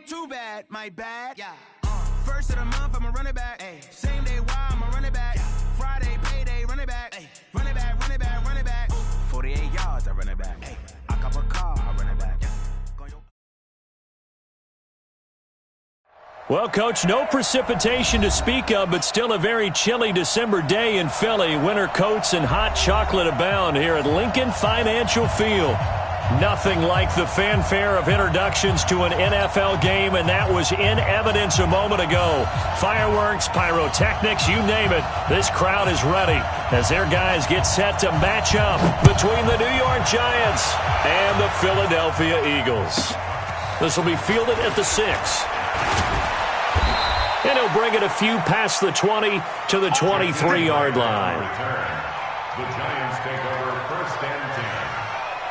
too bad, my bad. Yeah. First of the month, I'ma run it back. Ay. Same day, why I'ma run it back. Yeah. Friday, payday, run it back. Ay. Run it back, run it back, run it back. 48 yards, I run it back. Ay. I cop a car, I run it back. Yeah. Well, Coach, no precipitation to speak of, but still a very chilly December day in Philly. Winter coats and hot chocolate abound here at Lincoln Financial Field. Nothing like the fanfare of introductions to an NFL game, and that was in evidence a moment ago. Fireworks, pyrotechnics, you name it. This crowd is ready as their guys get set to match up between the New York Giants and the Philadelphia Eagles. This will be fielded at the 6. And he'll bring it a few past the 20 to the 23-yard line. The Giants take over first and 10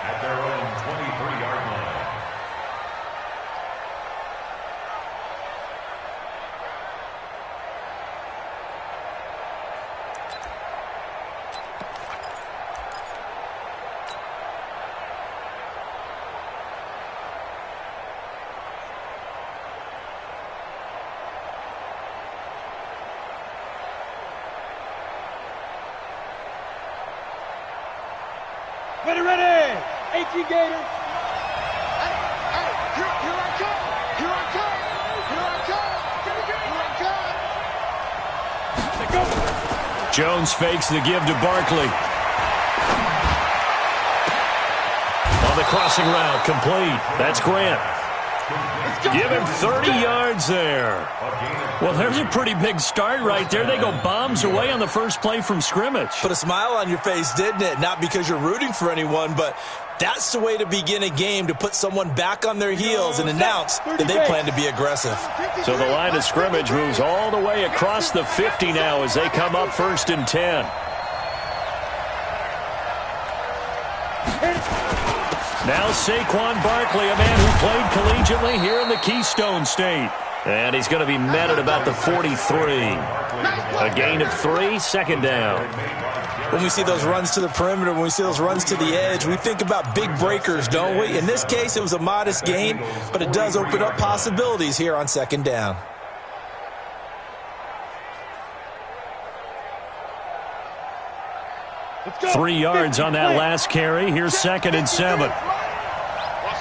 at their own 23-yard line. Ready, ready! 18 Gators! Hey, here I come! Here I come! Here I come! Here I come! Jones fakes the give to Barkley. On the crossing route, complete. That's Grant. Give him 30 yards there. Well, there's a pretty big start right there. They go bombs away on the first play from scrimmage. Put a smile on your face, didn't it? Not because you're rooting for anyone, but that's the way to begin a game, to put someone back on their heels and announce that they plan to be aggressive. So the line of scrimmage moves all the way across the 50 now as they come up first and 10. Now Saquon Barkley, a man who played collegiately here in the Keystone State. And he's going to be met at about the 43. A gain of 3, second down. When we see those runs to the perimeter, when we see those runs to the edge, we think about big breakers, don't we? In this case, it was a modest gain, but it does open up possibilities here on second down. Let's go. 3 yards on that last carry. Here's second and 7. Watch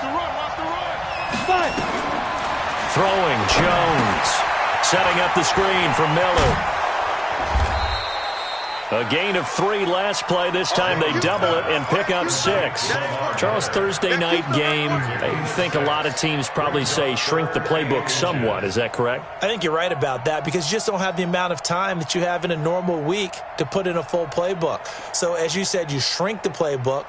the run, watch the run! Five. Throwing, Jones. Setting up the screen for Miller. A gain of 3 last play. This time they double it and pick up 6. Charles, Thursday night game. I think a lot of teams probably say shrink the playbook somewhat. Is that correct? I think you're right about that because you just don't have the amount of time that you have in a normal week to put in a full playbook. So as you said, you shrink the playbook.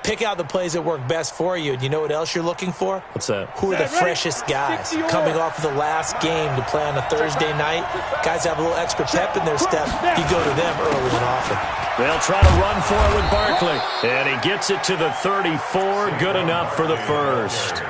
Pick out the plays that work best for you. And you know what else you're looking for? What's that? Who are the freshest guys coming off of the last game to play on a Thursday night? Guys have a little extra pep in their step. You go to them early and often. They'll try to run for it with Barkley. And he gets it to the 34. Good enough for the first.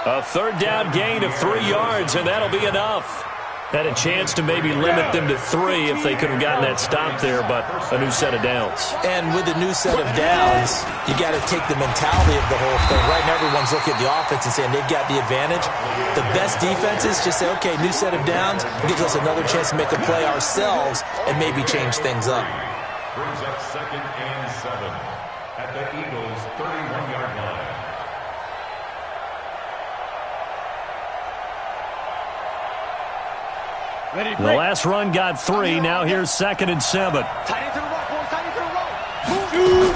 A third down gain of 3 yards, and that'll be enough. Had a chance to maybe limit them to 3 if they could have gotten that stop there, but a new set of downs. And with a new set of downs, you got to take the mentality of the whole thing. Right now, everyone's looking at the offense and saying they've got the advantage. The best defenses just say, okay, new set of downs gives us another chance to make a play ourselves and maybe change things up. Brings up second and 7 at the Eagles' 31-yard line. Ready, The last run got 3. Now here's second and 7. Tight into the rope, boys, tight into the rope!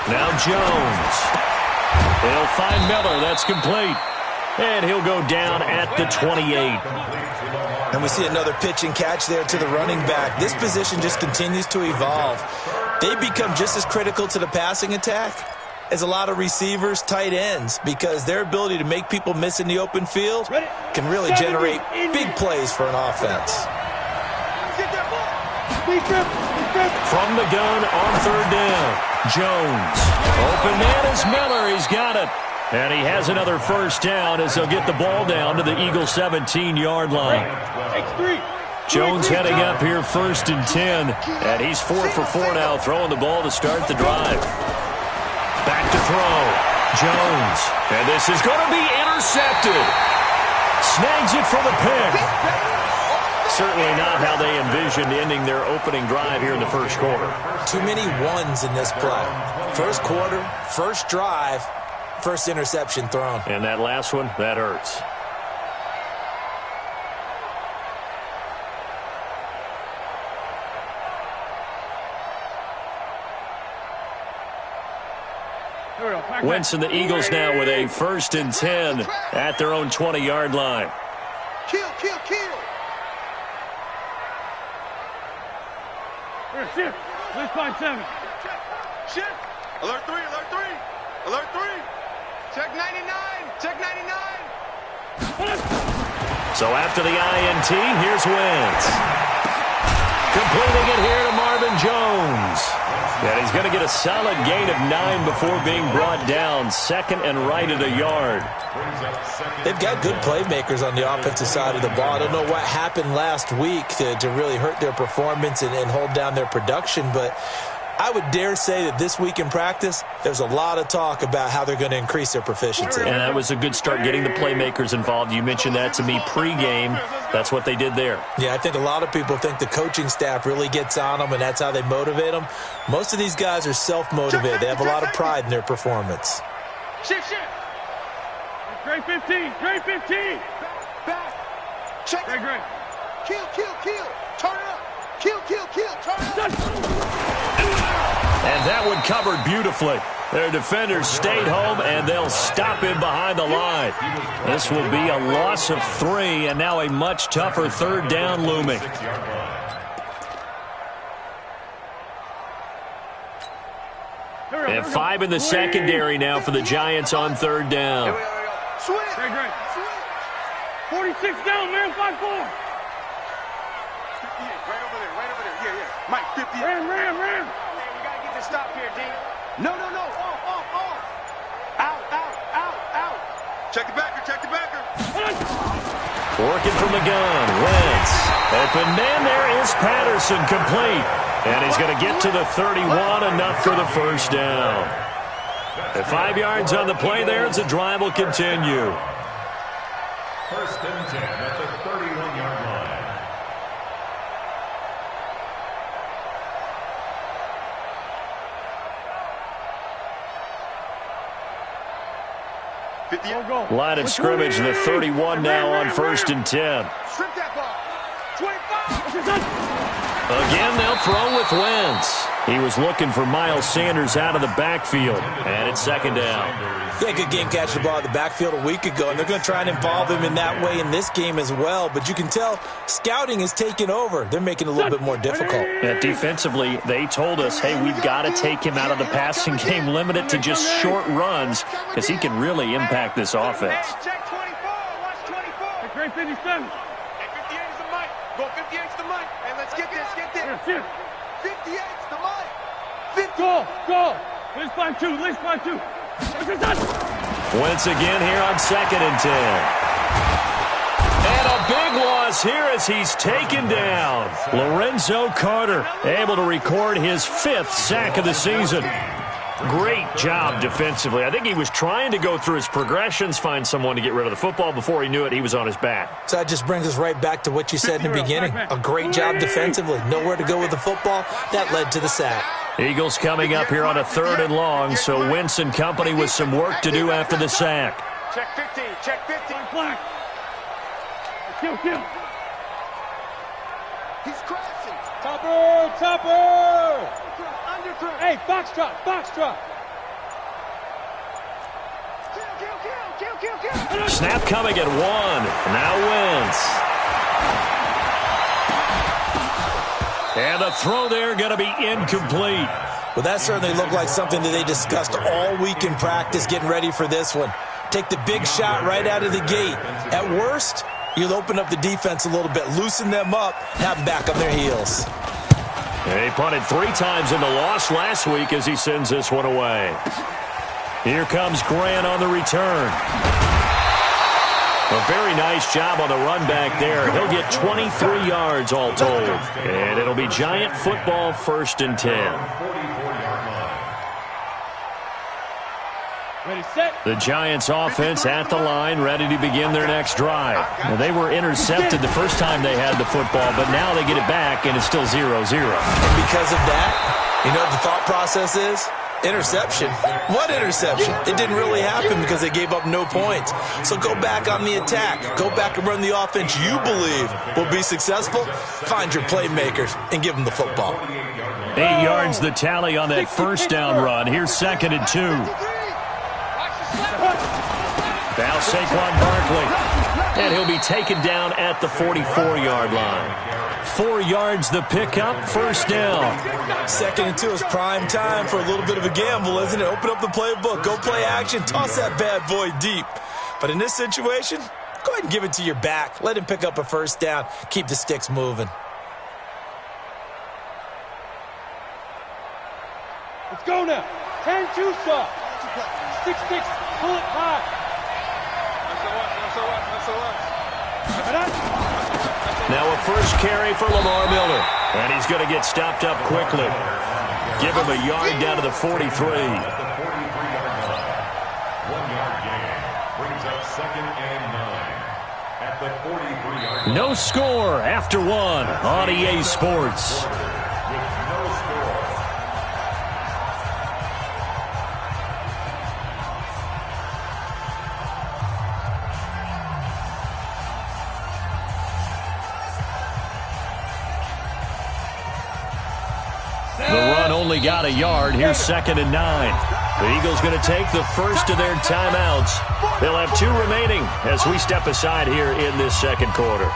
Now Jones. He'll find Miller. That's complete. And he'll go down at the 28. And we see another pitch and catch there to the running back. This position just continues to evolve. They become just as critical to the passing attack as a lot of receivers, tight ends, because their ability to make people miss in the open field can really generate big plays for an offense. From the gun on third down. Jones. Open man is Miller. He's got it. And he has another first down as they'll get the ball down to the Eagles' 17-yard line. Jones heading up here first and 10. And he's 4 for 4 now, throwing the ball to start the drive. Back to throw. Jones. And this is going to be intercepted. snags it for the pick. Certainly not how they envisioned ending their opening drive here in the first quarter. Too many ones in this play. First quarter, first drive, first interception thrown. And that last one, that hurts. Wentz and the Eagles now with a 1st and 10 at their own 20-yard line. Kill, kill, kill. Shift. Let's find 7. Shift. Alert 3, alert 3. Alert 3. Check 99. Check 99. So after the INT, here's Wentz. Completing it here to Marvin Jones. And he's going to get a solid gain of 9 before being brought down. 2nd and right at a yard. They've got good playmakers on the offensive side of the ball. I don't know what happened last week to really hurt their performance and hold down their production, but I would dare say that this week in practice, there's a lot of talk about how they're going to increase their proficiency. And that was a good start getting the playmakers involved. You mentioned that to me pregame. That's what they did there. Yeah, I think a lot of people think the coaching staff really gets on them, and that's how they motivate them. Most of these guys are self-motivated. They have a lot of pride in their performance. Shift, shift. Great 15. Great 15. Back. Check. Great, great. Kill, kill, kill. Turn it up. Kill, kill, kill. Turn it up. And that one covered beautifully. Their defenders stayed home, and they'll stop him behind the line. This will be a loss of 3, and now a much tougher 3rd down looming. And 5 in the secondary now for the Giants on 3rd down. Switch. Great, great. 46 down, man. 5-4. 58. Right over there. Right over there. Yeah, yeah. Mike, 58. Ram. Man, we got to get this stop here, D. No. Off. Out. Check the backer. Working from the gun. Wentz. Open man there is Patterson, complete. And he's going to get to the 31, enough for the 1st down. At 5 yards on the play there, the drive will continue. 1st and 10 at the 31-yard line. Line of scrimmage, the 31 now on 1st and 10. Strip that ball. 25. Again, they'll throw with Wentz. He was looking for Miles Sanders out of the backfield, and it's 2nd down. Yeah, good game catching the ball at the backfield a week ago, and they're going to try and involve him in that way in this game as well. But you can tell scouting is taking over. They're making it a little bit more difficult. Yeah, defensively, they told us, hey, we've got to take him out of the passing game, limit it to just short runs, because he can really impact this offense. Check 24. Watch 24. Great 57. Hey, 58 is the mic. Go 58 is the mic. Hey, let's get this. 58 is the mic. 50. Go. Let's find 2. Wentz again here on 2nd and 10. And a big loss here as he's taken down. Lorenzo Carter able to record his 5th sack of the season. Great job defensively. I think he was trying to go through his progressions, find someone to get rid of the football. Before he knew it, he was on his back. So that just brings us right back to what you said in the beginning. A great job defensively. Nowhere to go with the football. That led to the sack. Eagles coming up here on a 3rd and long, so Wentz and company with some work to do after the sack. Check 15. Check 15. Black. Kill. He's crashing. Topper. Underthrow. Hey, Foxtrot. Kill. Snap coming at 1. Now Wentz. And the throw there going to be incomplete. Well, that certainly looked like something that they discussed all week in practice getting ready for this one. Take the big shot right out of the gate. At worst, you'll open up the defense a little bit, loosen them up, have them back on their heels. And he punted 3 times in the loss last week as he sends this one away. Here comes Grant on the return. A very nice job on the run back there. He'll get 23 yards all told. And it'll be Giant football 1st and 10. The Giants offense at the line, ready to begin their next drive. Well, they were intercepted the first time they had the football, but now they get it back, and it's still 0-0. And because of that, you know what the thought process is? Interception. What interception? It didn't really happen because they gave up no points. So go back on the attack. Go back and run the offense you believe will be successful. Find your playmakers and give them the football. 8 yards the tally on that first down run. Here's 2nd and 2. Now Saquon Barkley. And he'll be taken down at the 44-yard line. 4 yards the pickup, first down. 2nd and 2 is prime time for a little bit of a gamble, isn't it? Open up the playbook, go play action, toss that bad boy deep. But in this situation, go ahead and give it to your back. Let him pick up a first down. Keep the sticks moving. Let's go now. 10-2 stop. 6-6. Pull it high. Now a first carry for Lamar Miller. And he's going to get stopped up quickly. Give him a yard down to the 43. 1-yard gain brings up 2nd and 9 at the 43-yard line. No score after 1 on EA Sports. Only got a yard. Here's 2nd and 9. The Eagles going to take the first of their timeouts. They'll have 2 remaining as we step aside here in this second quarter.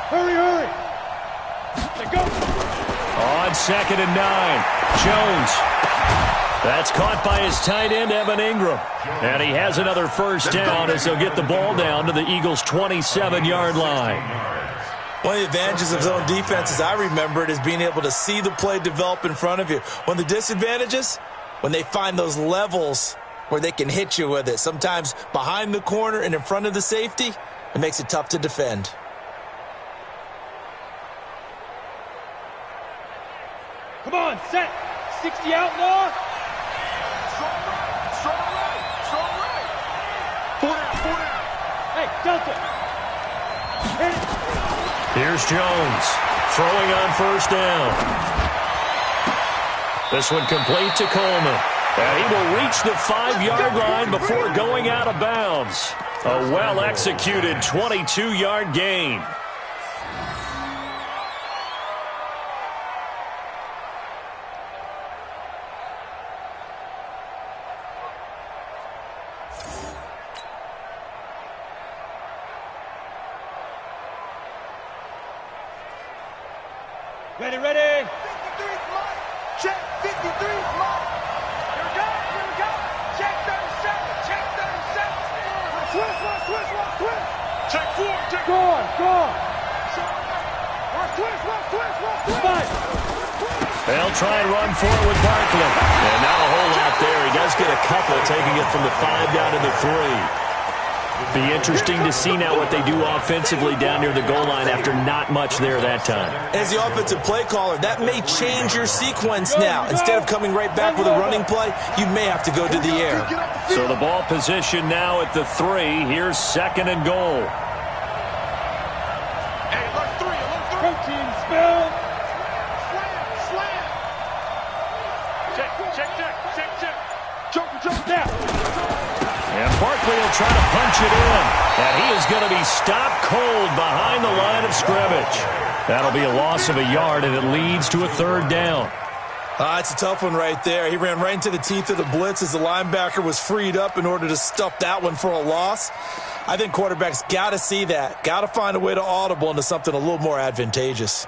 Hurry. Let's go. On 2nd and 9, Jones. That's caught by his tight end, Evan Ingram. And he has another first down as he'll get the ball down to the Eagles' 27-yard line. One of the advantages of zone defense, as I remember it, is being able to see the play develop in front of you. One of the disadvantages, when they find those levels where they can hit you with it, sometimes behind the corner and in front of the safety, it makes it tough to defend. Come on, set. 60 outlaw. Strong right. 4 down. Hey, Delta. Hit it. Here's Jones throwing on first down. This one complete to Coleman. And he will reach the 5-yard line before going out of bounds. A well-executed 22-yard gain. Ready. 53's mine. Check 53's mine. Here we go. Check 37. Twist. Check 4. Go on. Twist. They'll try and run forward with Barkley. And not a whole lot there. He does get a couple, taking it from the 5 down to the 3. Be interesting to see now what they do offensively down near the goal line after not much there that time. As the offensive play caller, that may change your sequence now. Instead of coming right back with a running play, you may have to go to the air. So the ball position now at the 3. Here's 2nd and goal. Hey, look 3. Protein spill. Slam. Check. Jump Now. And Barkley will try to punch it in. And he is going to be stopped cold behind the line of scrimmage. That'll be a loss of a yard, and it leads to a 3rd down. It's a tough one right there. He ran right into the teeth of the blitz as the linebacker was freed up in order to stuff that one for a loss. I think quarterbacks got to see that. Got to find a way to audible into something a little more advantageous.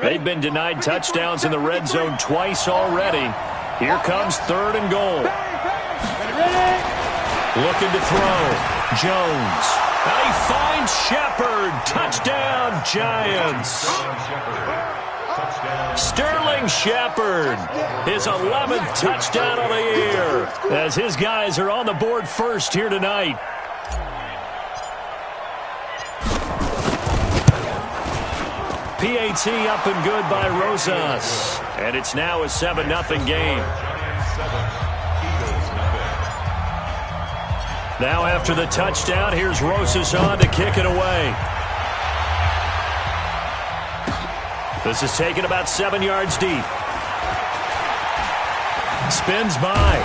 They've been denied touchdowns in the red zone twice already. Here comes 3rd and goal. Ready. Looking to throw. Jones. And he finds Shepard. Touchdown, Giants. Sterling Shepard, his 11th touchdown of the year, as his guys are on the board first here tonight. PAT up and good by Rosas. And it's now a 7-0 game. Now after the touchdown, here's Rosas on to kick it away. This is taken about 7 yards deep. Spins by.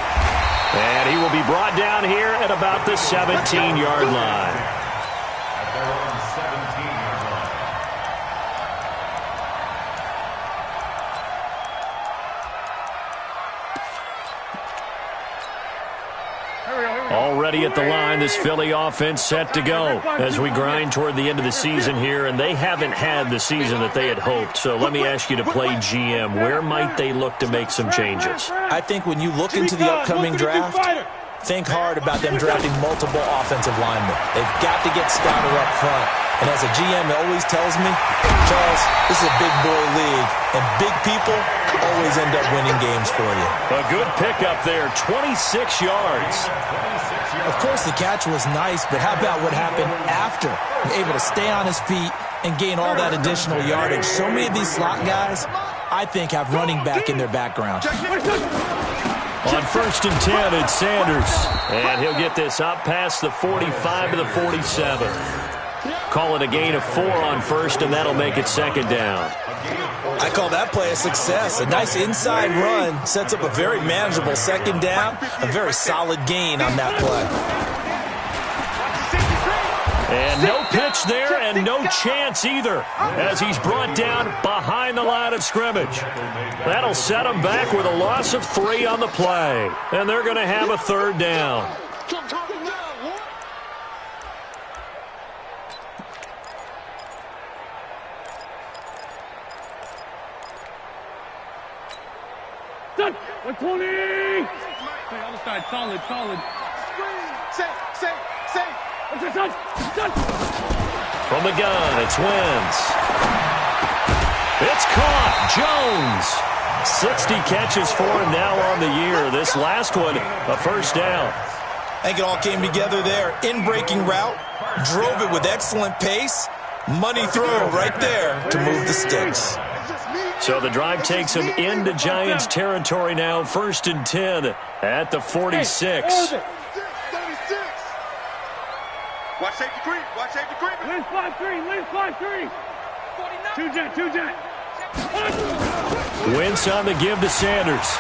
And he will be brought down here at about the 17-yard line. At their own 17-yard line. Already at the line, this Philly offense set to go as we grind toward the end of the season here, and they haven't had the season that they had hoped. So let me ask you to play GM. Where might they look to make some changes? I think when you look into the upcoming draft, think hard about them drafting multiple offensive linemen. They've got to get stouter up front. And as a GM always tells me, Charles, this is a big boy league, and big people always end up winning games for you. A good pickup there, 26 yards. Of course, the catch was nice, but how about what happened after? Able to stay on his feet and gain all that additional yardage. So many of these slot guys, I think, have running back in their background. On 1st and 10, it's Sanders. And he'll get this up past the 45 to the 47. Call it a gain of 4 on 1st, and that'll make it 2nd down. I call that play a success. A nice inside run sets up a very manageable 2nd down. A very solid gain on that play. And no pitch there and no chance either as he's brought down behind the line of scrimmage. That'll set him back with a loss of 3 on the play. And they're going to have a 3rd down. Done. 120. Hey, other side, solid. Safe. Done. From the gun, it's Wentz. It's caught. Jones. 60 catches for him now on the year. This last one, a 1st down. I think it all came together there. In-breaking route, drove it with excellent pace. Money throw right there to move the sticks. So the drive takes him into Giants territory now. 1st and 10 at the 46. Watch safety creep. Lynch 5-3. 2 jet. Wentz on the give to Sanders.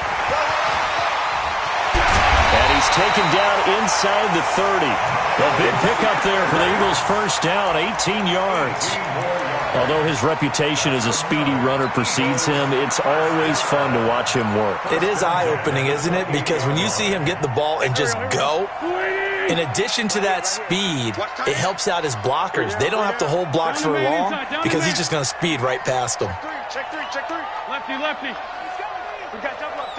And he's taken down inside the 30. A big pickup there for the Eagles' 1st down, 18 yards. Although his reputation as a speedy runner precedes him, it's always fun to watch him work. It is eye-opening, isn't it? Because when you see him get the ball and just go, in addition to that speed, it helps out his blockers. They don't have to hold blocks for long because he's just going to speed right past them. Check three. Lefty. We got double up.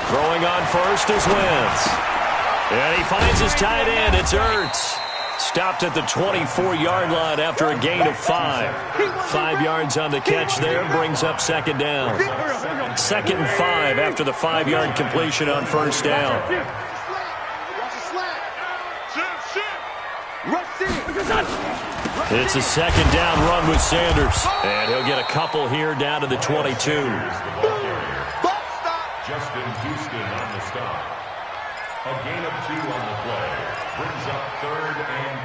Throwing on 1st is Wentz. And he finds his tight end. It's Ertz. Stopped at the 24-yard line after a gain of 5. 5 yards on the catch there brings up 2nd down. 2nd and 5 after the 5-yard completion on 1st down. It's a 2nd down run with Sanders. And he'll get a couple here down to the 22. Justin Houston on the stop. A gain of 2 on the play. Brings up 3rd and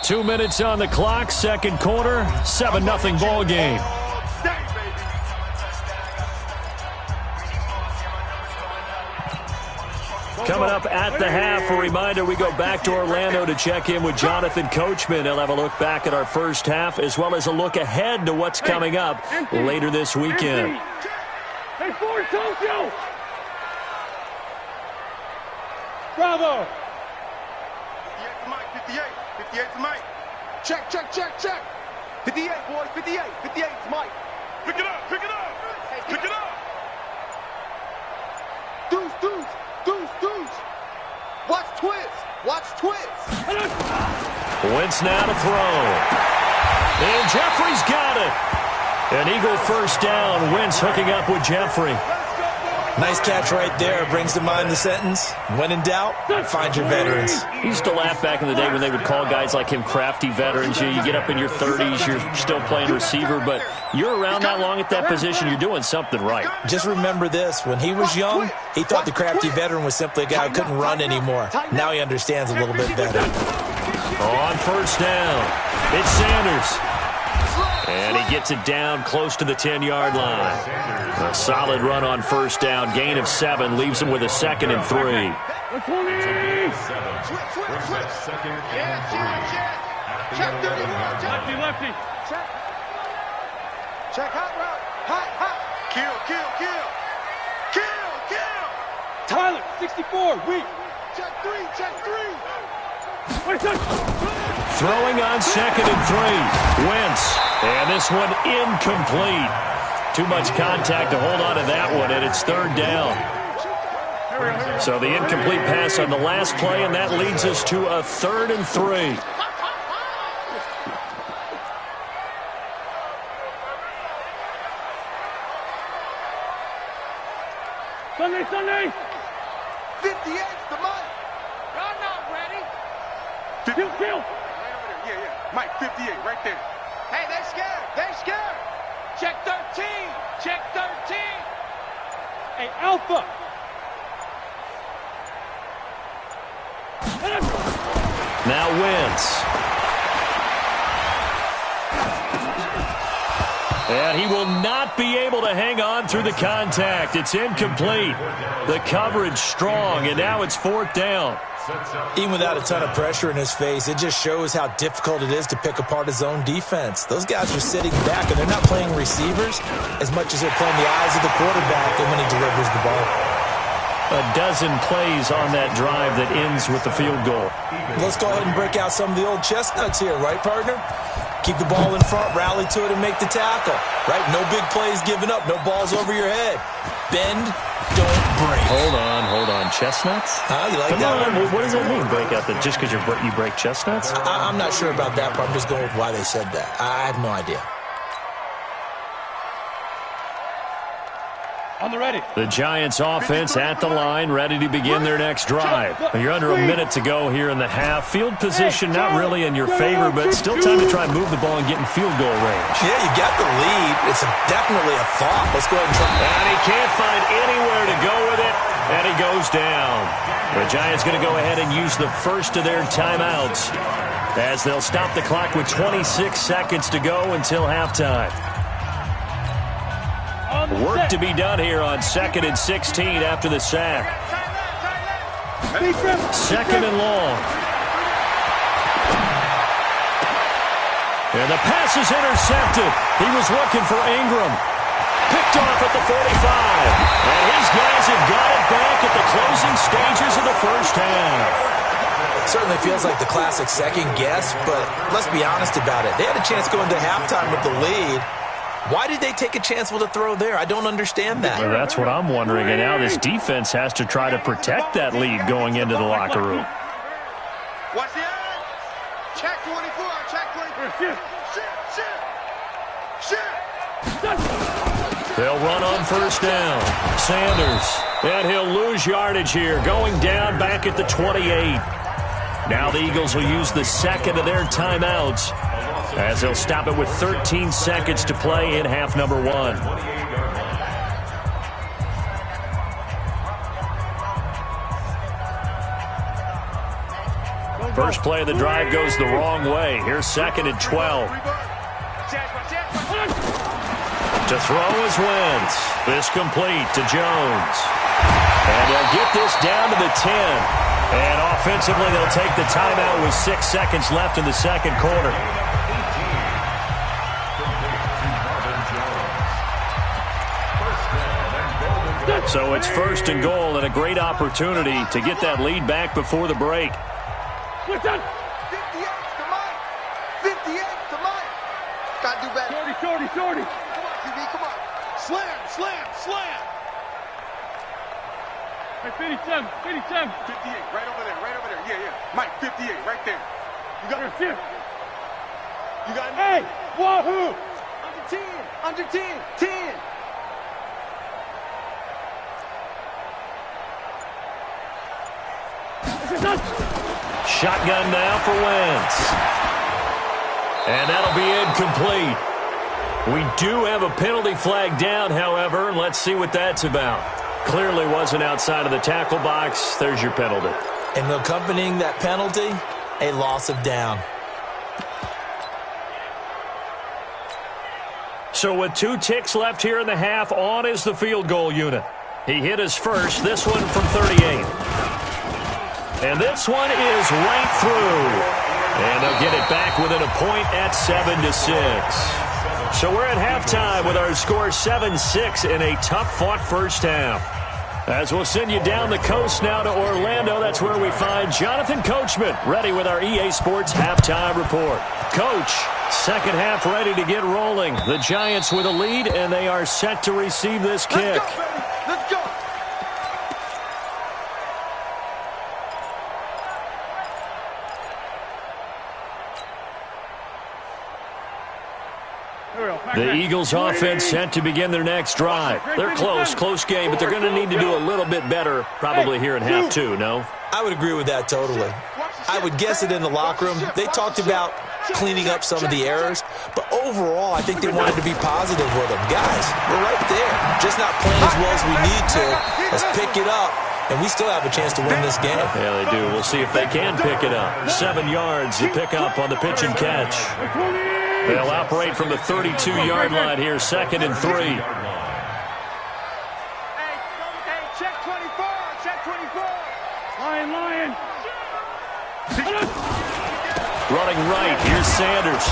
4. 2 minutes on the clock, 2nd quarter, 7-0 ball game. Coming up at the half, a reminder, we go back to Orlando to check in with Jonathan Coachman. He'll have a look back at our 1st half as well as a look ahead to what's coming up later this weekend. Hey, Ford, Tokyo! Bravo! 58 to Mike. Check. 58, boys, 58 to Mike. Pick it up. Deuce. Watch twist. Wentz now to throw. And Jeffrey's got it. An Eagle first down. Wentz hooking up with Jeffrey. Nice catch right there. Brings to mind the sentence, when in doubt, find your veterans. He used to laugh back in the day when they would call guys like him crafty veterans. You get up in your 30s, you're still playing receiver, but you're around that long at that position, you're doing something right. Just remember this. When he was young, he thought the crafty veteran was simply a guy who couldn't run anymore. Now he understands a little bit better. On first down, it's Sanders. And he gets it down close to the 10-yard line. A solid run on first down. Gain of 7 leaves him with a 2nd and 3. Lefty. Check hot route. Hot. Kill. Tyler, 64, weak. Check 3. Throwing on 2nd and 3. Wentz. And this one incomplete. Too much contact to hold on to that one, and it's 3rd down. So the incomplete pass on the last play, and that leads us to a 3rd and 3. Sunday. 58's the money. I'm not ready. Kill. Right over there. Yeah. Mike, 58, right there. Hey, they scared. Check 13. Hey, Alpha. Now Wentz. And he will not be able to hang on through the contact. It's incomplete. The coverage strong, and now it's 4th down. Even without a ton of pressure in his face, it just shows how difficult it is to pick apart his own defense. Those guys are sitting back, and they're not playing receivers as much as they're playing the eyes of the quarterback and when he delivers the ball. A dozen plays on that drive that ends with the field goal. Let's go ahead and break out some of the old chestnuts here, right, partner? Keep the ball in front, rally to it, and make the tackle, right? No big plays given up, no balls over your head. Bend, don't break. Hold on. Chestnuts? You like Come that on. one? What does that mean, break out? Just because you break chestnuts? I'm not sure about that part. I'm just going with why they said that. I have no idea. On the ready. The Giants offense at the line, ready to begin their next drive. You're under a minute to go here in the half. Field position not really in your favor, but still time to try and move the ball and get in field goal range. Yeah, you got the lead. It's definitely a thought. Let's go ahead and try. And he can't find anywhere to go with it, and he goes down. The Giants going to go ahead and use the first of their timeouts as they'll stop the clock with 26 seconds to go until halftime. Work to be done here on 2nd and 16 after the sack. 2nd and long. And the pass is intercepted. He was looking for Ingram. Picked off at the 45. And his guys have got it back at the closing stages of the first half. Certainly feels like the classic second guess, but let's be honest about it. They had a chance going to halftime with the lead. Why did they take a chance with a throw there? I don't understand that. Well, that's what I'm wondering. And now this defense has to try to protect that lead going into the locker room. Watch the eye. Check 24. Check 24. Shit. They'll run on first down. Sanders. And he'll lose yardage here. Going down back at the 28. Now the Eagles will use the second of their timeouts as they'll stop it with 13 seconds to play in half number 1. First play of the drive goes the wrong way. Here's 2nd and 12. To throw is Wentz. This complete to Jones. And they'll get this down to the 10. And offensively, they'll take the timeout with 6 seconds left in the second quarter. So it's 1st and goal and a great opportunity to get that lead back before the break. 58's the Mike. 58's the Mike. Gotta do better. Shorty. Come on, QB, come on. Slam. Hey, 57. 58, right over there. Yeah. Mike, 58, right there. You got it. You got it. Hey, wahoo! Under 10. 10. Shotgun now for Wentz. And that'll be incomplete. We do have a penalty flag down, however. Let's see what that's about. Clearly wasn't outside of the tackle box. There's your penalty. And accompanying that penalty, a loss of down. So with 2 ticks left here in the half, on is the field goal unit. He hit his first, this one from 38. And this one is right through. And they'll get it back within a point at 7-6. So we're at halftime with our score 7-6 in a tough-fought first half. As we'll send you down the coast now to Orlando, that's where we find Jonathan Coachman ready with our EA Sports halftime report. Coach, second half ready to get rolling. The Giants with a lead, and they are set to receive this kick. Let's go, baby. Let's go. The Eagles offense set to begin their next drive. They're close game, but they're going to need to do a little bit better probably here in half 2, no? I would agree with that totally. I would guess it in the locker room. They talked about cleaning up some of the errors, but overall, I think they wanted to be positive with them. Guys, we're right there. Just not playing as well as we need to. Let's pick it up, and we still have a chance to win this game. Yeah, they do. We'll see if they can pick it up. 7 yards to pick up on the pitch and catch. They'll operate from the 32-yard line here, 2nd and 3. Hey, check 24. Check 24. Lion. Running right, here's Sanders.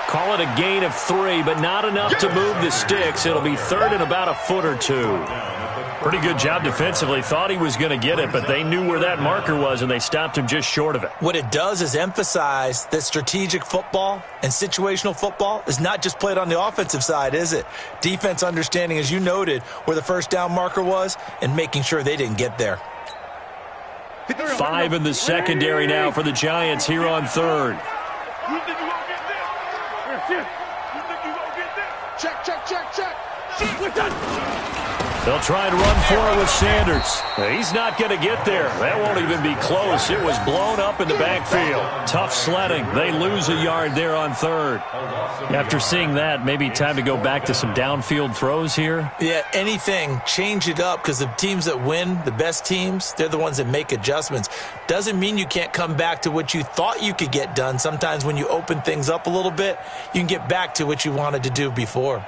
Call it a gain of 3, but not enough to move the sticks. It'll be 3rd and about a foot or 2. Pretty good job defensively. Thought he was going to get it, but they knew where that marker was, and they stopped him just short of it. What it does is emphasize that strategic football and situational football is not just played on the offensive side, is it? Defense understanding, as you noted, where the first down marker was and making sure they didn't get there. 5 in the secondary now for the Giants here on 3rd. You think you won't get this? You think you won't get this? Check. They'll try and run for it with Sanders. He's not going to get there. That won't even be close. It was blown up in the backfield. Tough sledding. They lose a yard there on 3rd. After seeing that, maybe time to go back to some downfield throws here. Yeah, anything. Change it up, because the teams that win, the best teams, they're the ones that make adjustments. Doesn't mean you can't come back to what you thought you could get done. Sometimes when you open things up a little bit, you can get back to what you wanted to do before.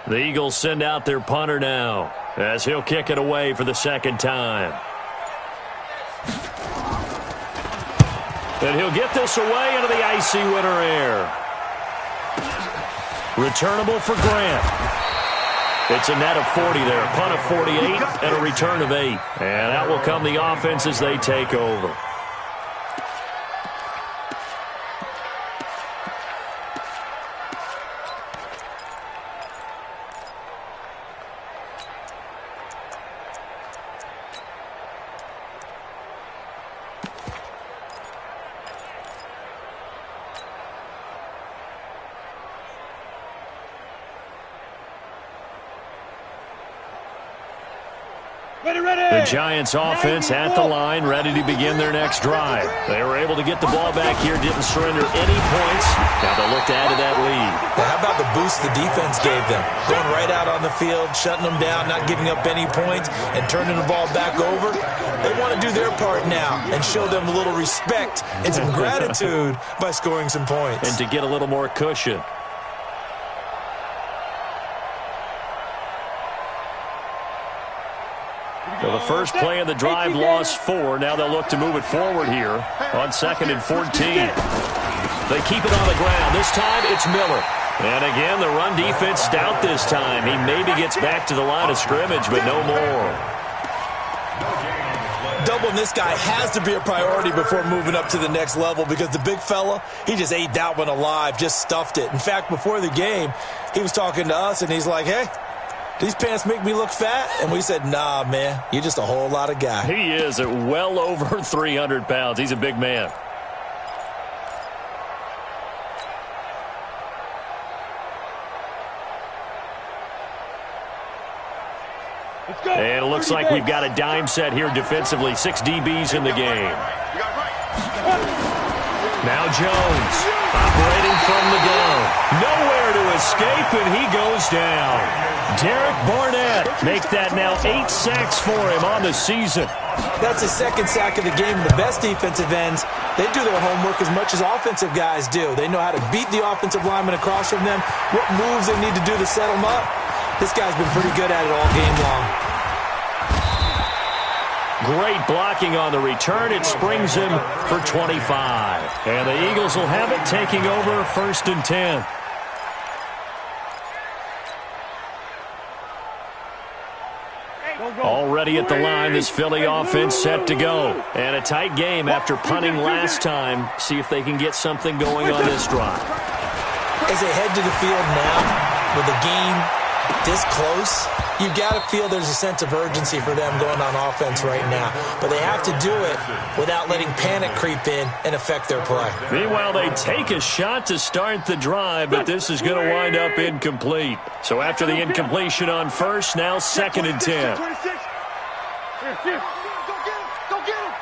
The Eagles send out their punter now as he'll kick it away for the 2nd time. And he'll get this away into the icy winter air. Returnable for Grant. It's a net of 40 there, a punt of 48 and a return of 8. And out will come the offense as they take over. The Giants offense at the line, ready to begin their next drive. They were able to get the ball back here, didn't surrender any points. Now they'll look to add to that lead. Now, how about the boost the defense gave them? Going right out on the field, shutting them down, not giving up any points, and turning the ball back over. They want to do their part now and show them a little respect and some gratitude by scoring some points. And to get a little more cushion. So the first play of the drive lost 4. Now they'll look to move it forward here on 2nd and 14. They keep it on the ground. This time it's Miller. And again, the run defense stout this time. He maybe gets back to the line of scrimmage, but no more. Doubling this guy has to be a priority before moving up to the next level, because the big fella, he just ate that one alive, just stuffed it. In fact, before the game, he was talking to us, and he's like, hey, these pants make me look fat? And we said, nah, man, you're just a whole lot of guy. He is at well over 300 pounds. He's a big man. And it looks like we've got a dime set here defensively. 6 DBs in the game. Now Jones operating from the gun. Nowhere to escape, and he goes down. Derek Barnett make that now 8 sacks for him on the season. That's his second sack of the game. The best defensive ends, they do their homework as much as offensive guys do. They know how to beat the offensive lineman across from them, what moves they need to do to set them up. This guy's been pretty good at it all game long. Great blocking on the return. It springs him for 25. And the Eagles will have it, taking over 1st and 10. Already at the line, this Philly offense set to go. And a tight game after punting last time. See if they can get something going on this drive. As they head to the field now, with the game this close, you've got to feel there's a sense of urgency for them going on offense right now. But they have to do it without letting panic creep in and affect their play. Meanwhile, they take a shot to start the drive, but this is going to wind up incomplete. So after the incompletion on first, now 2nd and 10. Go get him.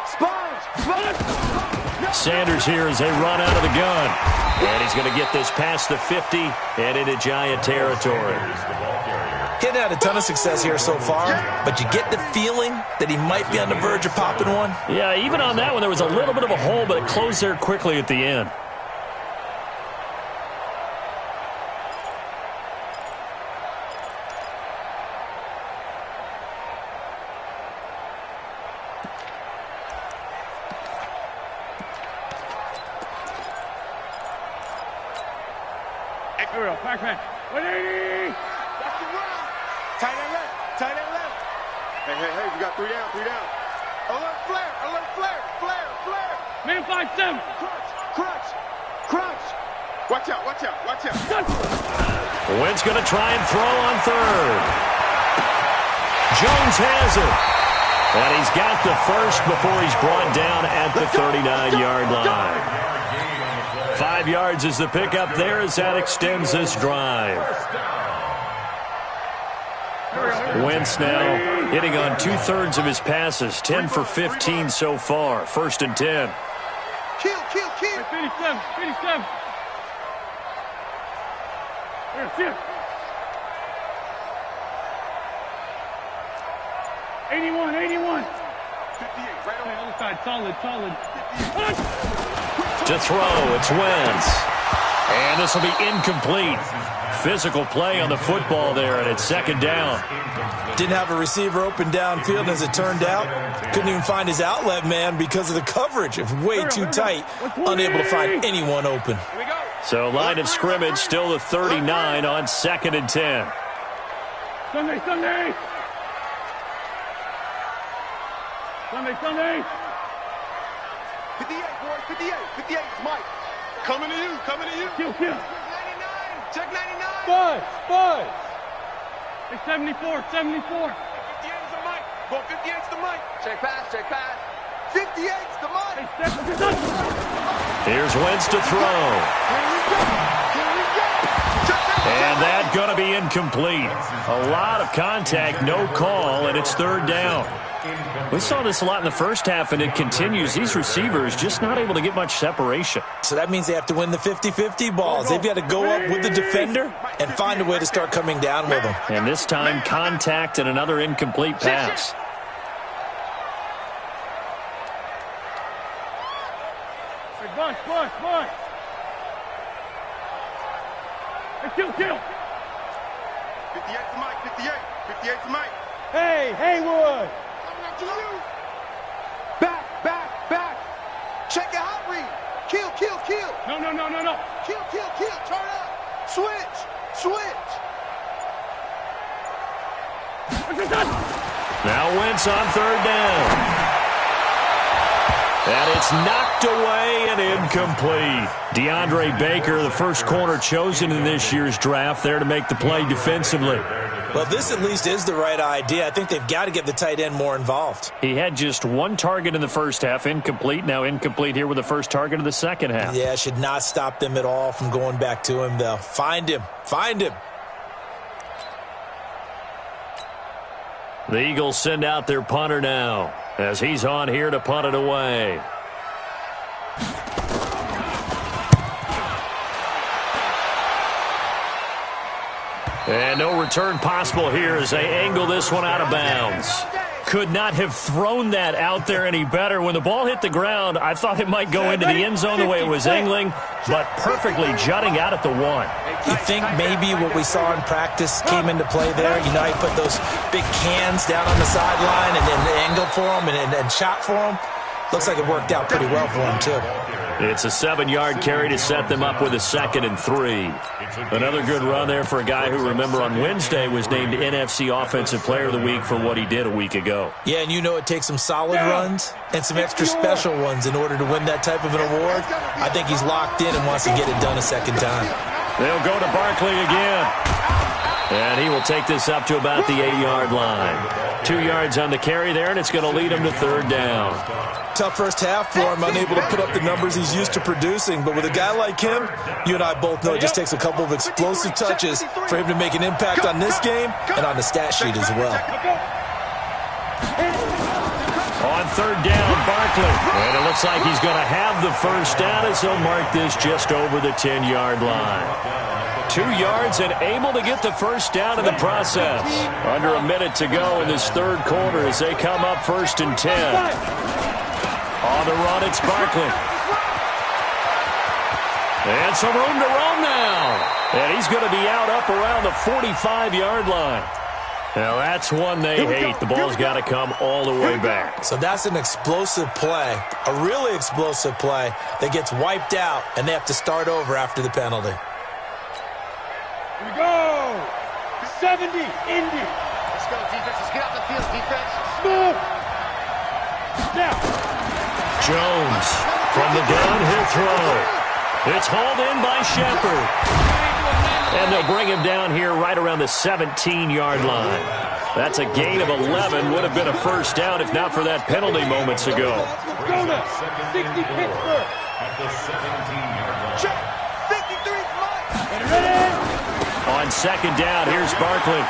Sponge. Sanders here as they run out of the gun. And he's going to get this past the 50 and into Giant territory. He's had a ton of success here so far, but you get the feeling that he might be on the verge of popping one. Yeah, even on that one, there was a little bit of a hole, but it closed there quickly at the end. Backman. 180. That's the run. Tight end left. Hey, we got 3 down. Alert flare. Man 5-7. Crunch. Watch out. Wentz going to try and throw on 3rd. Jones has it. And he's got the first before he's brought down at the 39-yard line. 5 yards is the pickup there as that extends this drive. Wentz now hitting on 2/3 of his passes, 10 for 15 so far. 1st and 10. Kill. 57. Here. 81. 58, right on the other side, solid. To throw, it's Wentz. And this will be incomplete. Physical play on the football there, and it's 2nd down. Didn't have a receiver open downfield, and as it turned out, couldn't even find his outlet man because of the coverage. It's way too tight, unable to find anyone open. So line of scrimmage still the 39 on 2nd and 10. Sunday. 58, boys. 58 is Mike. Coming to you. Kill. Check 99. Buzz. It's 74. 58 is the Mike. Go 58's the Mike. Check pass. 58's the Mike. Here's Wentz to throw. And that's going to be incomplete. A lot of contact, no call, and it's 3rd down. We saw this a lot in the first half, and it continues. These receivers just not able to get much separation. So that means they have to win the 50-50 balls. They've got to go up with the defender and find a way to start coming down with them. And this time, contact and another incomplete pass. Bunch. Hey, kill. 58's the Mike. 58's the Mike. Hey, Haywood. Back. Check a hot read. Kill. No. Kill. Turn up. Switch. Now Wentz on 3rd down. And it's knocked away and incomplete. DeAndre Baker, the first corner chosen in this year's draft, there to make the play defensively. Well, this at least is the right idea. I think they've got to get the tight end more involved. He had just one target in the first half, incomplete. Now incomplete here with the first target of the second half. Yeah, should not stop them at all from going back to him, though. Find him. Find him. The Eagles send out their punter now as he's on here to punt it away. And no return possible here as they angle this one out of bounds. Could not have thrown that out there any better. When the ball hit the ground, I thought it might go into the end zone the way it was angling, but perfectly jutting out at the 1. You think maybe what we saw in practice came into play there? You know, he put those big cans down on the sideline and then angled for him and shot for him. Looks like it worked out pretty well for him, too. It's a 7-yard carry to set them up with a 2nd and 3. Another good run there for a guy who, remember, on Wednesday was named NFC Offensive Player of the Week for what he did a week ago. Yeah, and you know it takes some solid runs and some extra special ones in order to win that type of an award. I think he's locked in and wants to get it done a second time. They'll go to Barkley again. And he will take this up to about the 8-yard line. 2 yards on the carry there, and it's going to lead him to 3rd down. Tough first half for him, unable to put up the numbers he's used to producing. But with a guy like him, you and I both know it just takes a couple of explosive touches for him to make an impact on this game and on the stat sheet as well. On 3rd down, Barkley. And it looks like he's going to have the first down as he'll mark this just over the 10-yard line. 2 yards and able to get the first down in the process. Under a minute to go in this 3rd quarter as they come up 1st and 10. On the run, it's Barkley. And some room to roam now. And he's going to be out up around the 45-yard line. Now, that's one they hate. The ball's got to come all the way back. So that's an explosive play, a really explosive play that gets wiped out, and they have to start over after the penalty. Here we go. 70, Indy. Let's go, defense. Let's get out the field, defense. Smooth. Now. Jones from the downhill throw. It's hauled in by Shepard. And they'll bring him down here right around the 17-yard line. That's a gain of 11. Would have been a first down if not for that penalty moments ago. Go now. 60 Pittsburgh. At the 17-yard line. Check. 53's mine. Ready? On 2nd down, here's Barkley.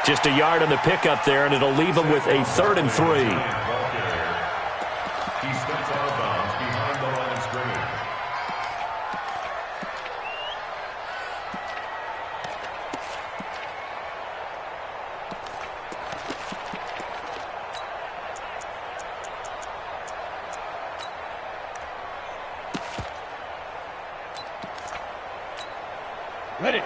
Just a yard on the pickup there, and it'll leave him with a 3rd and 3. He steps out of bounds behind the line of scrimmage. Ready.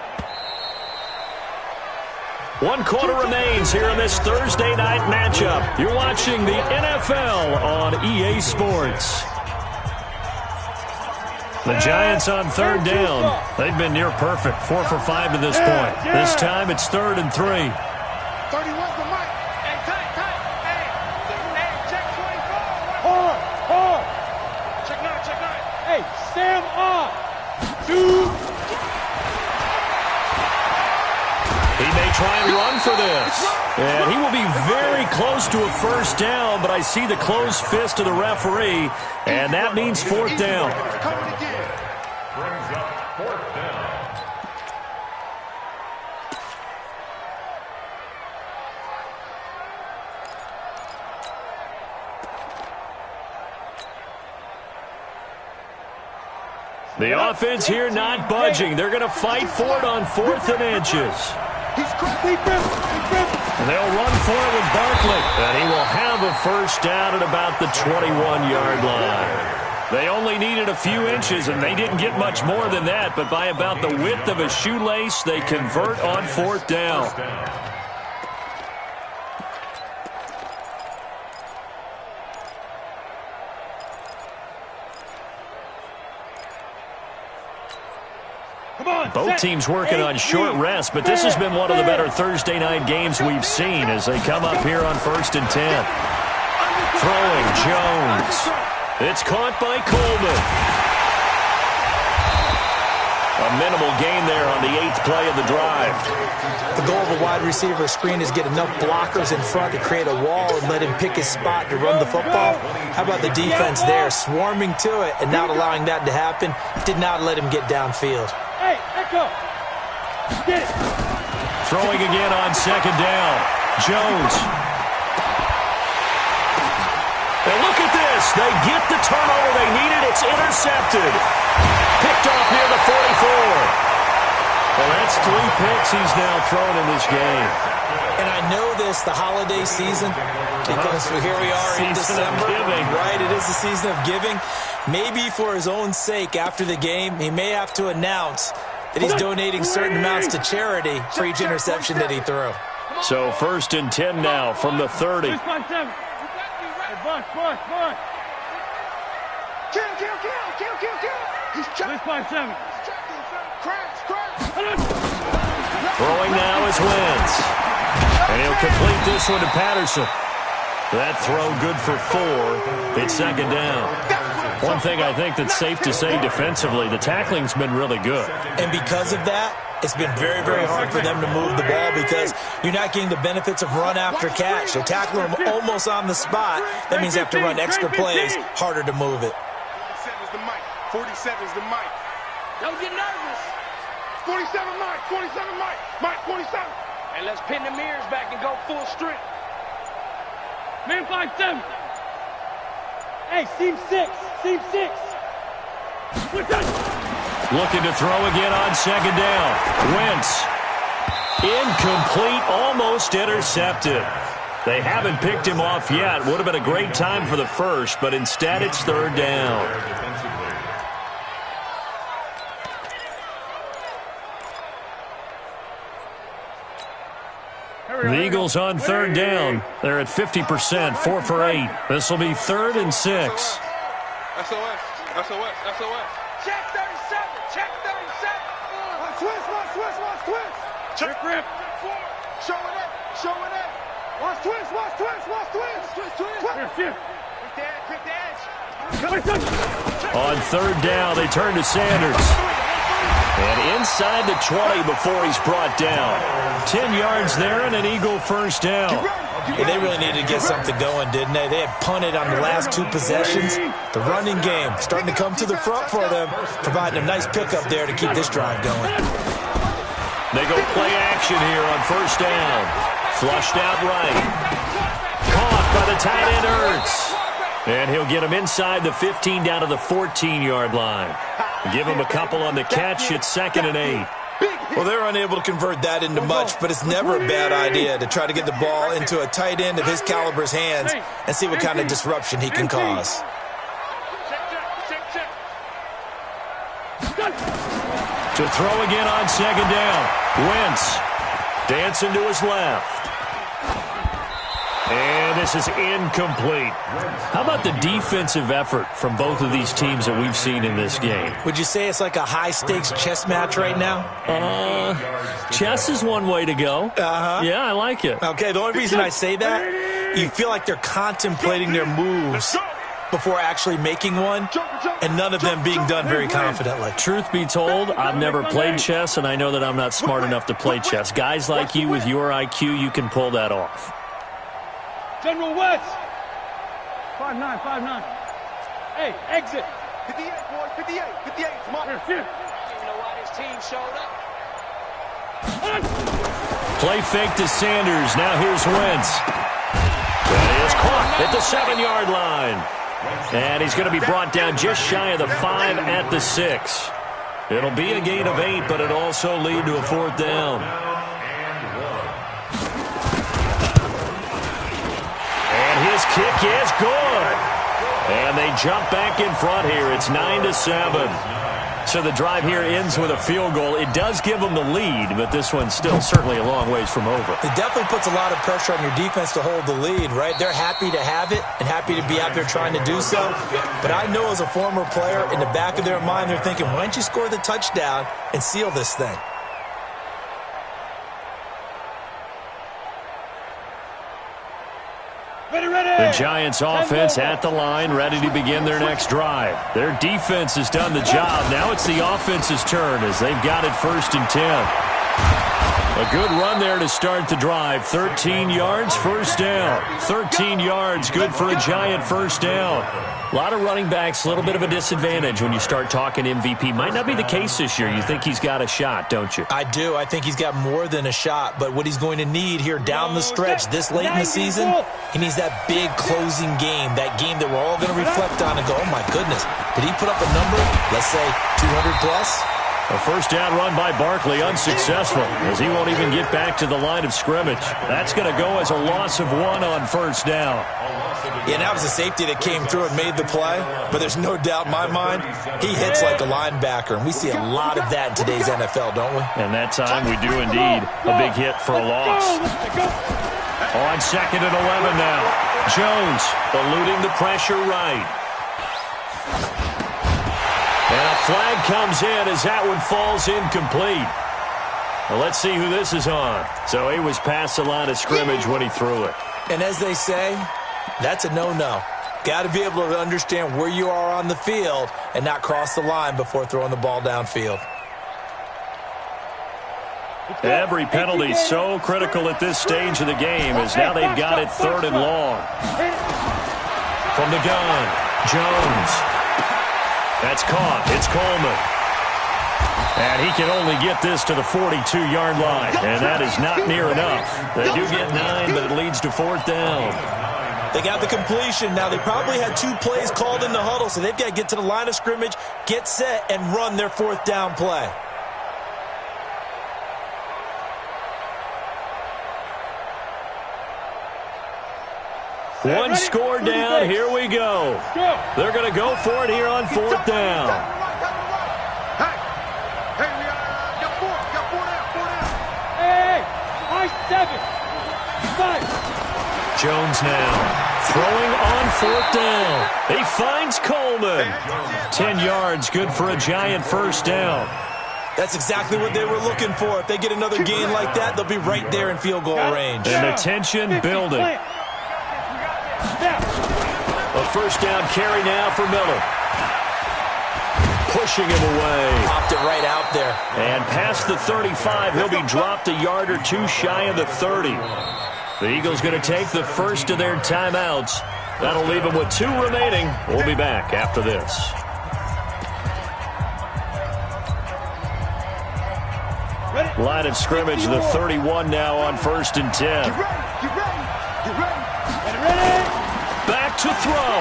1 quarter remains here in this Thursday night matchup. You're watching the NFL on EA Sports. The Giants on 3rd down. They've been near perfect, 4 for 5 to this point. This time it's 3rd and 3. 31's the mic. Hey, tight. Hey, check 24. Hard. Check 9. Hey, Sam on. 2. He may try and run for this. And he will be very close to a first down, but I see the closed fist of the referee, and that means 4th down. Brings up 4th down. The offense here not budging. They're going to fight for it on 4th and inches. And they'll run for it with Barkley. And he will have a first down at about the 21-yard line. They only needed a few inches, and they didn't get much more than that. But by about the width of a shoelace, they convert on 4th down. Both teams working on short rest, but this has been one of the better Thursday night games we've seen as they come up here on 1st and 10. Throwing Jones. It's caught by Coleman. A minimal gain there on the 8th play of the drive. The goal of a wide receiver screen is get enough blockers in front to create a wall and let him pick his spot to run the football. How about the defense there, swarming to it and not allowing that to happen? Did not let him get downfield. Hey, Echo. Get it. Throwing again on 2nd down. Jones. And look at this. They get the turnover they needed. It's intercepted. Picked off near the 44. Well, that's 3 picks he's now thrown in this game. And I know this, the holiday season, because here we are in December. Right, it is the season of giving. Maybe for his own sake after the game, he may have to announce that he's donating certain amounts to charity for each interception that he threw. So 1st and 10 now from the 30. He's trying. Throwing now is Wentz. And he'll complete this one to Patterson. That throw good for 4. It's 2nd down. One thing I think that's safe to say defensively, the tackling's been really good. And because of that, it's been very, very hard for them to move the ball because you're not getting the benefits of run after catch. They're tackling them almost on the spot. That means they have to run extra plays, harder to move it. 47's the mic. 47's the mic. Don't get nervous. 47 mic. 47 mic. Mic 47. And let's pin the mirrors back and go full strength. Man 5-7. Hey, seam 6. Seam 6. Looking to throw again on 2nd down. Wentz. Incomplete, almost intercepted. They haven't picked him off yet. Would have been a great time for the first, but instead it's 3rd down. The Eagles on 3rd down. They're at 50%, 4 for 8. This will be 3rd and 6. SOS. SOS. SOS. Check 37. Check 37. Watch twist. Watch twist. Watch twist. Check rip. Show it up. Show it up. Watch twist. Watch twist. Watch twist. Twist. Twist. Here. Quick the edge. On 3rd down, they turn to Sanders. And inside the 20 before he's brought down. 10 yards there and an Eagle 1st down. Yeah, they really needed to get something going, didn't they? They had punted on the last 2 possessions. The running game starting to come to the front for them, providing a nice pickup there to keep this drive going. They go play action here on 1st down. Flushed out right. Caught by the tight end Ertz. And he'll get him inside the 15 down to the 14-yard line. Give him a couple on the catch. It's 2nd and 8. Well, they're unable to convert that into much, but it's never a bad idea to try to get the ball into a tight end of his caliber's hands and see what kind of disruption he can cause. To throw again on 2nd down. Wentz dancing to his left. And this is incomplete. How about the defensive effort from both of these teams that we've seen in this game? Would you say it's like a high-stakes chess match right now? Chess is one way to go. Yeah, I like it. Okay, the only reason I say that, you feel like they're contemplating their moves before actually making one, and none of them being done very confidently. Truth be told, I've never played chess, and I know that I'm not smart enough to play chess. Guys like you with your IQ, you can pull that off. General West. 5'9", 5'9". Hey, exit. 58, boys. 58. 58. Come on. Here. I don't even know why this team showed up. Play fake to Sanders. Now here's Wentz. That is caught at the 7-yard line. And he's going to be brought down just shy of the 5 at the 6. It'll be a gain of 8, but it'll also lead to a 4th down. And his kick is good. And they jump back in front here. It's 9-7. So the drive here ends with a field goal. It does give them the lead, but this one's still certainly a long ways from over. It definitely puts a lot of pressure on your defense to hold the lead, right? They're happy to have it and happy to be out there trying to do so. But I know as a former player, in the back of their mind, they're thinking, why don't you score the touchdown and seal this thing? The Giants offense at the line, ready to begin their next drive. Their defense has done the job. Now it's the offense's turn as they've got it 1st and 10. A good run there to start the drive. 13 yards, first down. 13 yards, good for a Giant first down. A lot of running backs, a little bit of a disadvantage when you start talking MVP. Might not be the case this year. You think he's got a shot, don't you? I do. I think he's got more than a shot. But what he's going to need here down the stretch this late in the season, he needs that big closing game, that game that we're all going to reflect on and go, oh, my goodness, did he put up a number, let's say 200 plus? A first down run by Barkley, unsuccessful, as he won't even get back to the line of scrimmage. That's going to go as a loss of 1 on first down. Yeah, that was a safety that came through and made the play, but there's no doubt in my mind, he hits like a linebacker, and we see a lot of that in today's NFL, don't we? And that time we do indeed. A big hit for a loss. On 2nd and 11 now. Jones eluding the pressure right. And a flag comes in as that one falls incomplete. Well, let's see who this is on. So he was past the line of scrimmage when he threw it. And as they say, that's a no-no. Got to be able to understand where you are on the field and not cross the line before throwing the ball downfield. Every penalty so critical at this stage of the game as now they've got it 3rd and long. From the gun, Jones. That's caught. It's Coleman. And he can only get this to the 42-yard line. And that is not near enough. They do get 9, but it leads to 4th down. They got the completion. Now, they probably had 2 plays called in the huddle, so they've got to get to the line of scrimmage, get set, and run their 4th down play. One score down. Here we go. They're going to go for it here on 4th down. Hey, we got 4 down. Hey, 7, 5. Jones now throwing on 4th down. He finds Coleman. 10 yards, good for a Giant first down. That's exactly what they were looking for. If they get another gain like that, they'll be right there in field goal range. And the tension building. A first down carry now for Miller. Pushing him away. Popped it right out there. And past the 35, he'll be dropped a yard or 2 shy of the 30. The Eagles going to take the first of their timeouts. That'll leave them with 2 remaining. We'll be back after this. Line of scrimmage, the 31 now on 1st and 10. Back to throw.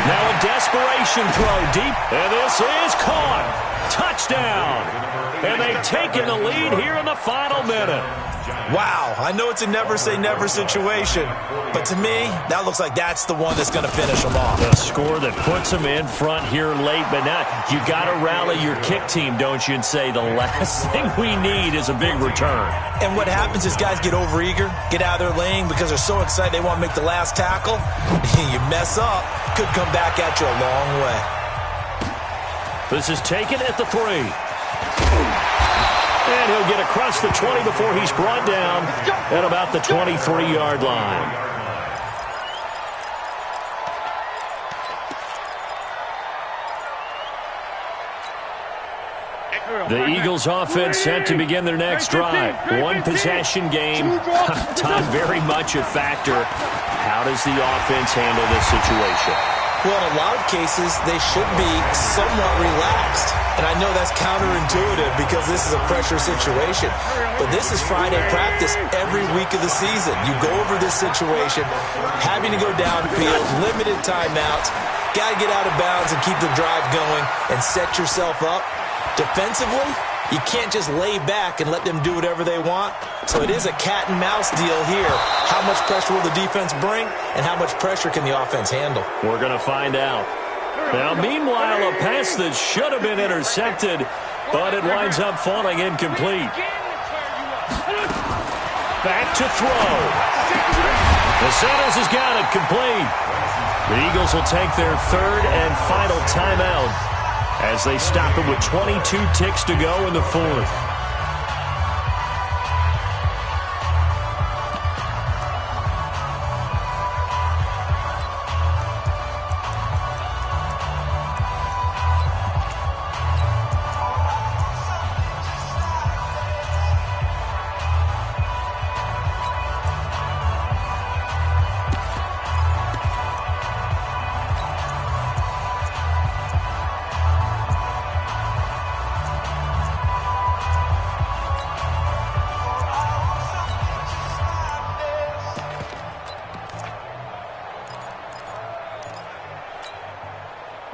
Now a desperation throw deep, and this is caught. Touchdown. And they've taken the lead here in the final minute. Wow, I know it's a never-say-never situation, but to me, that looks like that's the one that's going to finish them off. A score that puts them in front here late, but now you got to rally your kick team, don't you, and say the last thing we need is a big return. And what happens is guys get overeager, get out of their lane because they're so excited they want to make the last tackle. You mess up, could come back at you a long way. This is taken at the 3. And he'll get across the 20 before he's brought down at about the 23-yard line. The Eagles offense set to begin their next drive. 1 possession game. Time very much a factor. How does the offense handle this situation? Well, in a lot of cases, they should be somewhat relaxed. And I know that's counterintuitive because this is a pressure situation. But this is Friday practice every week of the season. You go over this situation, having to go downfield, limited timeouts, got to get out of bounds and keep the drive going and set yourself up. Defensively, you can't just lay back and let them do whatever they want. So it is a cat and mouse deal here. How much pressure will the defense bring, and how much pressure can the offense handle? We're going to find out. Now, meanwhile, a pass that should have been intercepted, but it winds up falling incomplete. Back to throw. The Sanders has got it complete. The Eagles will take their 3rd and final timeout as they stop it with 22 ticks to go in the 4th.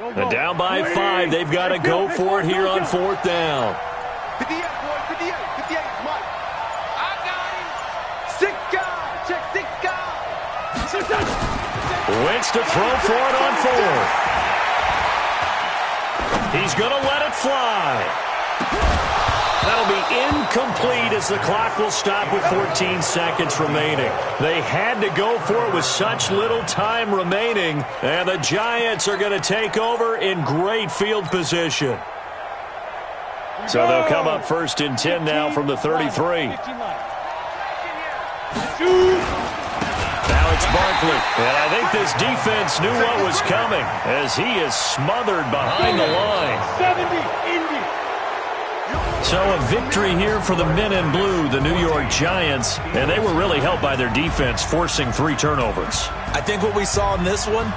And down by 5. They've got to go for it here on 4th down. 58, boy, 58, 58, Mike. I got him. 6 guys, check 6 guys. Wentz to throw for it on 4th. He's going to let it fly. That'll be incomplete as the clock will stop with 14 seconds remaining. They had to go for it with such little time remaining, and the Giants are going to take over in great field position. So they'll come up 1st and 10 now from the 33. Now it's Barkley, and I think this defense knew what was coming as he is smothered behind the line. 70, Indy. So a victory here for the men in blue, the New York Giants, and they were really helped by their defense, forcing 3 turnovers. I think what we saw in this one